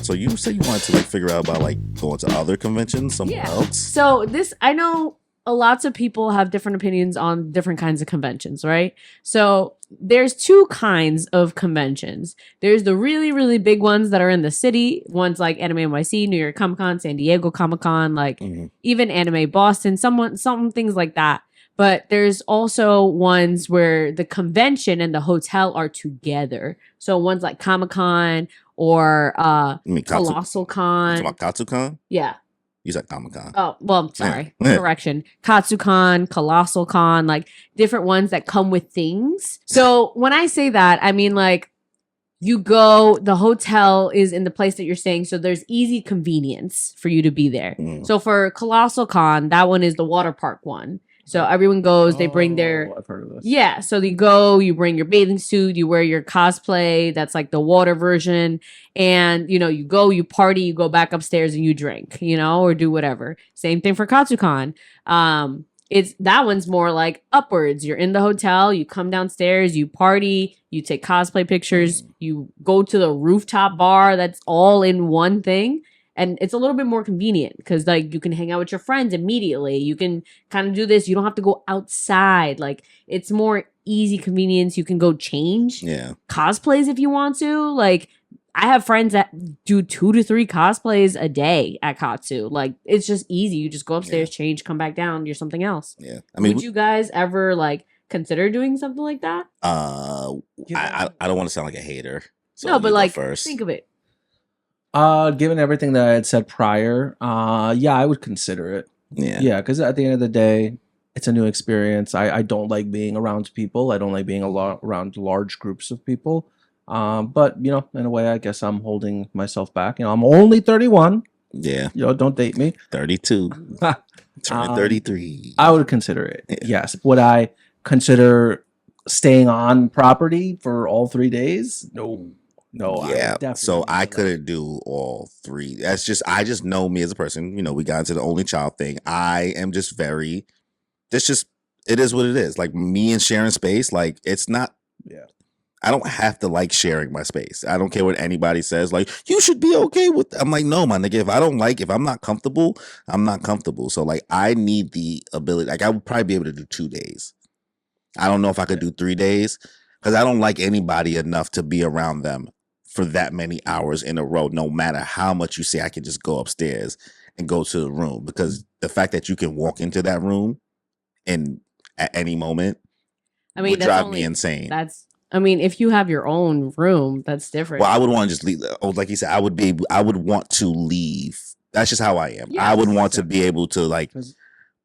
So you say you wanted to like figure out about like going to other conventions somewhere else. So I know lots of people have different opinions on different kinds of conventions, right? So there's two kinds of conventions. There's the really, really big ones that are in the city, ones like Anime NYC, New York Comic Con, San Diego Comic Con, like even Anime Boston, some things like that. But there's also ones where the convention and the hotel are together. So ones like Comic Con or Colossal Con. About KatsuCon? Yeah. You said Comic-Con. Oh, well, sorry. Correction. KatsuCon, Colossal Con, like different ones that come with things. So when I say that, I mean like you go, the hotel is in the place that you're staying, so there's easy convenience for you to be there. So for Colossal Con, that one is the water park one. So everyone goes, they bring their... I've heard of this. Yeah, so you go, you bring your bathing suit, you wear your cosplay, that's like the water version, and, you know, you go, you party, you go back upstairs and you drink, you know, or do whatever. Same thing for KatsuCon. That one's more like upwards. You're in the hotel, you come downstairs, you party, you take cosplay pictures, you go to the rooftop bar, that's all in one thing. And it's a little bit more convenient because like you can hang out with your friends immediately. You can kind of do this. You don't have to go outside. Like it's more easy convenience. You can go change cosplays if you want to. Like I have friends that do 2 to 3 cosplays a day at Katsu. Like it's just easy. You just go upstairs, change, come back down. You're something else. Yeah. I mean, would you guys ever like consider doing something like that? I don't want to sound like a hater. So no, but like first. think of it. Given everything that I had said prior, yeah, I would consider it. Yeah, because at the end of the day, it's a new experience. I don't like being around people. I don't like being around large groups of people. But you know, in a way, I guess I'm holding myself back. You know, I'm only 31. Yeah. You know, don't date me. 32. Turning 33. I would consider it. Yeah. Yes. Would I consider staying on property for all 3 days? No. No, yeah. So I couldn't do all 3. I just know me as a person. You know, we got into the only child thing. I am just very. It is what it is. Like me and sharing space. Like it's not. Yeah. I don't have to like sharing my space. I don't care what anybody says. Like you should be okay with. I'm like, no, my nigga. If I'm not comfortable, I'm not comfortable. So like, I need the ability. Like I would probably be able to do 2 days. I don't know if I could do 3 days because I don't like anybody enough to be around them for that many hours in a row, no matter how much you say I can just go upstairs and go to the room, because the fact that you can walk into that room and at any moment would drive me insane. If you have your own room, that's different. Well, I would want to just leave. Like you said, I would want to leave. That's just how I am. Yeah, I would want to be able to like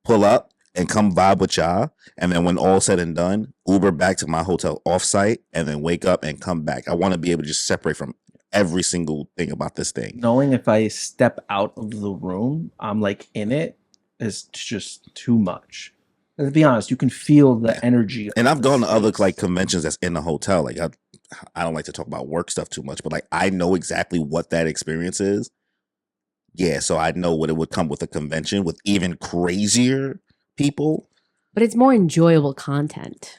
pull up and come vibe with y'all, and then when all said and done, Uber back to my hotel offsite, and then wake up and come back. I want to be able to just separate from every single thing about this thing. Knowing if I step out of the room, I'm like in it, is just too much. And to be honest, you can feel the energy. And I've gone to other like conventions that's in the hotel. Like I don't like to talk about work stuff too much, but like I know exactly what that experience is. Yeah, so I know what it would come with a convention with even crazier people, but it's more enjoyable content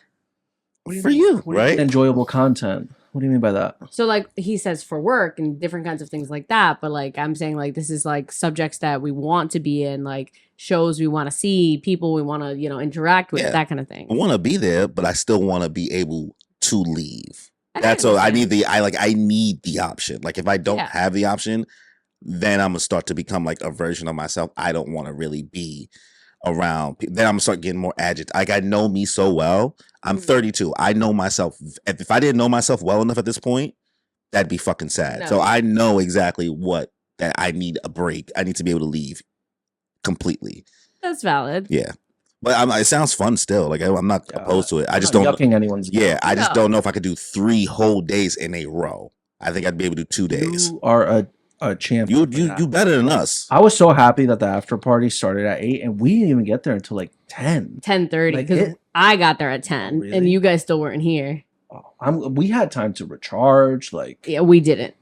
for you, right? Enjoyable content. What do you mean by that? So like he says for work and different kinds of things like that, but like I'm saying like this is like subjects that we want to be in, like shows we want to see, people we want to, you know, interact with, that kind of thing. I want to be there, but I still want to be able to leave. That's all. I need the option. Like if I don't have the option, then I'm gonna start to become like a version of myself I don't want to really be around. Then I'm gonna start getting more agitated. Like I know me so well. I'm 32. I know myself. If I didn't know myself well enough at this point, that'd be fucking sad. No. So I know exactly that I need a break. I need to be able to leave completely. That's valid. Yeah. But it sounds fun still. Like I'm not opposed to it. I just don't yucking anyone's. Yeah, I just don't know if I could do 3 whole days in a row. I think I'd be able to do 2 days. You are a champion. You better than us. I was so happy that the after party started at 8 and we didn't even get there until like 10:30 because I got there at 10 really? And you guys still weren't here. We had time to recharge. Like we didn't.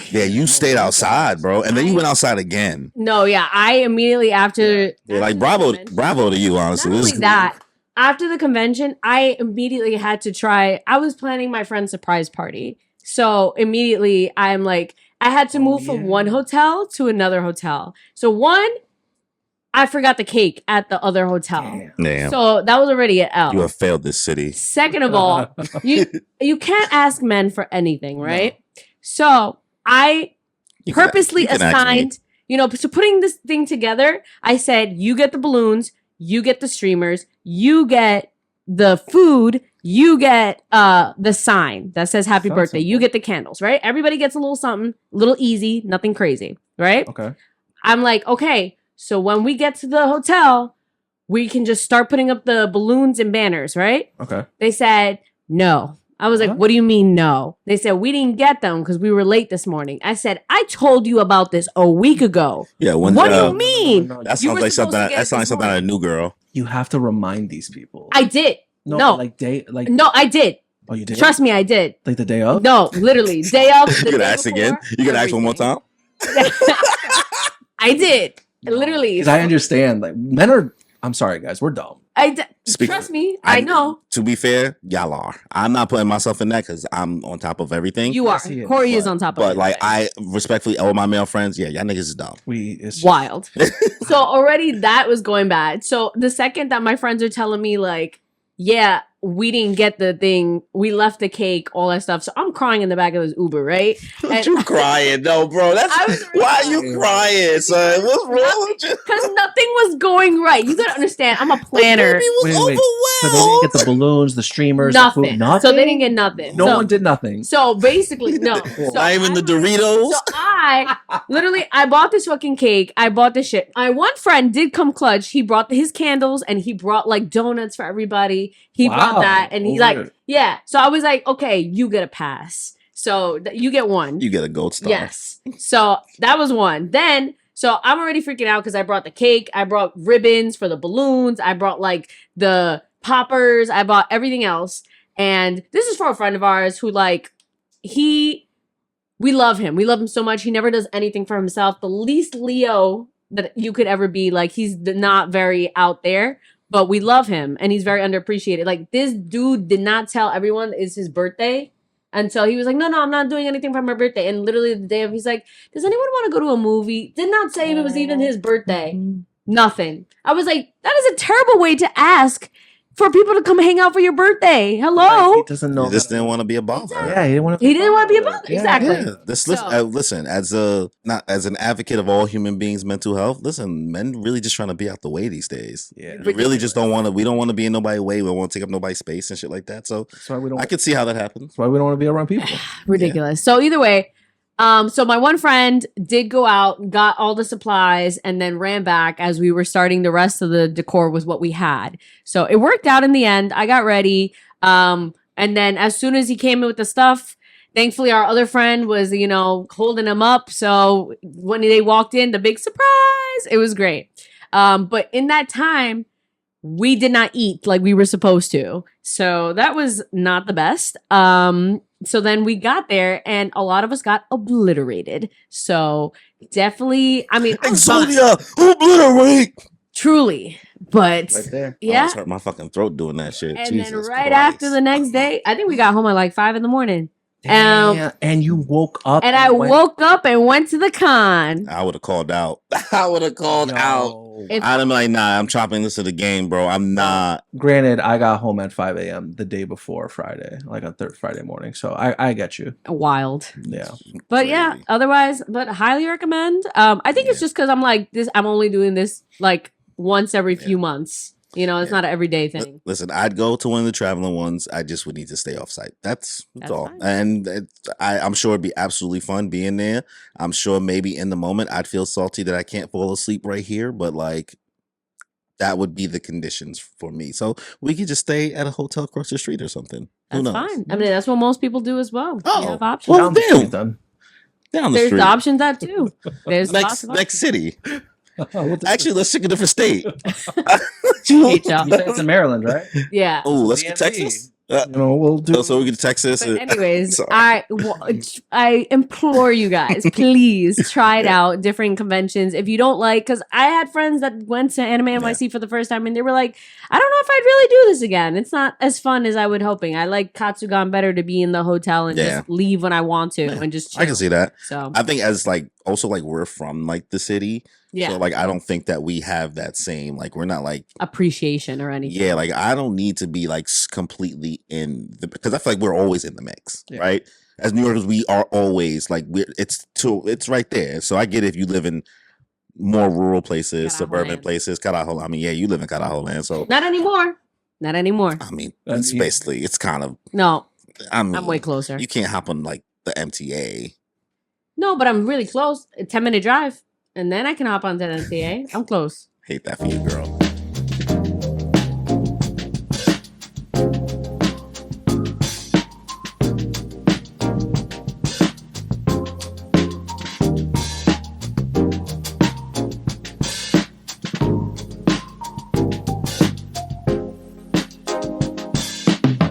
Yeah, you stayed outside, bro, and then you went outside again. No, yeah, I immediately after like bravo to you, honestly. Not only that, after the convention, I immediately had to try. I was planning my friend's surprise party, so immediately I'm like, I had to move from one hotel to another hotel. So one, I forgot the cake at the other hotel. Damn. So that was already an L. You have failed this city. Second of all, you can't ask men for anything, right? No. So I purposely assigned, so putting this thing together, I said, you get the balloons, you get the streamers, you get the food, you get the sign that says happy birthday, simple. You get the candles, right? Everybody gets a little something, a little easy, nothing crazy, right? Okay. I'm like, okay, so when we get to the hotel, we can just start putting up the balloons and banners, right? Okay. They said, no. I was like, what do you mean no? They said, we didn't get them because we were late this morning. I said, I told you about this a week ago. Yeah. What do you mean? That sounds like something. That sounds like something out of New Girl. You have to remind these people. I did. No. No, I did. Oh, you did? Trust me, I did. Like the day of? No, literally. Day of. You can ask again? You can ask one more time? I did. Literally. Because I understand. Like, men are, I'm sorry, guys, we're dumb. Trust me, I know. To be fair, y'all are. I'm not putting myself in that because I'm on top of everything. You are. Corey is on top of everything. But like, I respectfully, all my male friends, yeah, y'all niggas is dumb. Wild. So already that was going bad. So the second that my friends are telling me like, yeah, we didn't get the thing, we left the cake, all that stuff. So I'm crying in the back of this Uber, right? And you crying? No, bro. Why are you crying, son? What's wrong with you? Because nothing was going right. You gotta understand, I'm a planner. Wait. So they didn't get the balloons, the streamers, nothing. The food, nothing? So they didn't get nothing. No one did nothing. So basically, no. Not even the Doritos? So I bought this fucking cake. I bought this shit. My one friend did come clutch. He brought his candles and he brought like donuts for everybody. He brought that and he's like, yeah. So I was like, okay, you get a pass. So you get one. You get a gold star. Yes. So that was one. Then, so I'm already freaking out because I brought the cake. I brought ribbons for the balloons. I brought like the poppers. I bought everything else. And this is for a friend of ours who like, we love him. We love him so much. He never does anything for himself. The least Leo that you could ever be. Like, he's not very out there. But we love him, and he's very underappreciated. Like, this dude did not tell everyone it's his birthday until he was like, no, I'm not doing anything for my birthday. And literally the day of, he's like, does anyone want to go to a movie? Did not say if it was even his birthday. Nothing. I was like, that is a terrible way to ask for people to come hang out for your birthday. Hello. He doesn't know. He just didn't want to be a bother. Yeah, he didn't want to be a bother. Yeah. Exactly. Yeah. Listen, as an advocate of all human beings' mental health, listen, men really just trying to be out the way these days. Yeah. We really just don't want to. We don't want to be in nobody's way. We don't want to take up nobody's space and shit like that. So I could see how that happens. That's why we don't want to be around people. Ridiculous. Yeah. So either way. So my one friend did go out, got all the supplies, and then ran back as we were starting the rest of the decor with what we had. So it worked out in the end. I got ready. And then as soon as he came in with the stuff, thankfully our other friend was, holding him up. So when they walked in, the big surprise, it was great. But in that time, we did not eat like we were supposed to. So that was not the best. So then we got there and a lot of us got obliterated. So definitely, I mean, Exodia, obliterate. Truly. But right there. Yeah. I almost hurt my fucking throat doing that shit. And Jesus then right Christ. after the next day, I think we got home at like 5 a.m. And you woke up. And I woke up and went to the con. I would have called out. Out. I'd be like, nah, I'm chopping this to the game, bro. I'm not. Granted, I got home at 5 a.m. the day before Friday, like on Friday morning. So I get you. Wild. Yeah. But yeah, otherwise, but highly recommend. I think it's just because I'm like this. I'm only doing this like once every few months. It's not an everyday thing. Listen, I'd go to one of the traveling ones. I just would need to stay off site. That's all. Fine. And I'm sure it'd be absolutely fun being there. I'm sure maybe in the moment I'd feel salty that I can't fall asleep right here, but like that would be the conditions for me. So we could just stay at a hotel across the street or something. That's fine. I mean, that's what most people do as well. Oh, you have options. Well, down the There's street. the options that too. There's next city. Actually, let's pick a different state. You said it's in Maryland, right? Yeah. Oh, let's get Texas. We'll do. So we can Texas. But anyways, I implore you guys, please try it out. Different conventions. If you don't like, because I had friends that went to Anime NYC for the first time, and they were like, "I don't know if I'd really do this again. It's not as fun as I would hoping. I like KatsuCon better to be in the hotel and just leave when I want to and just chill." I can see that. So I think as like also like we're from like the city. Yeah. So like I don't think that we have that same like we're not like appreciation or anything. Yeah, like I don't need to be like completely because I feel like we're always in the mix, right? As New Yorkers, we are always like it's right there. So I get if you live in more rural places, suburban places, Carajo. I mean, yeah, you live in Carajo land, so not anymore. Not anymore. I mean, it's basically it's kind of no. I mean, I'm way closer. You can't hop on like the MTA. No, but I'm really close. A 10-minute drive. And then I can hop onto the MTA. I'm close. Hate that for you, girl.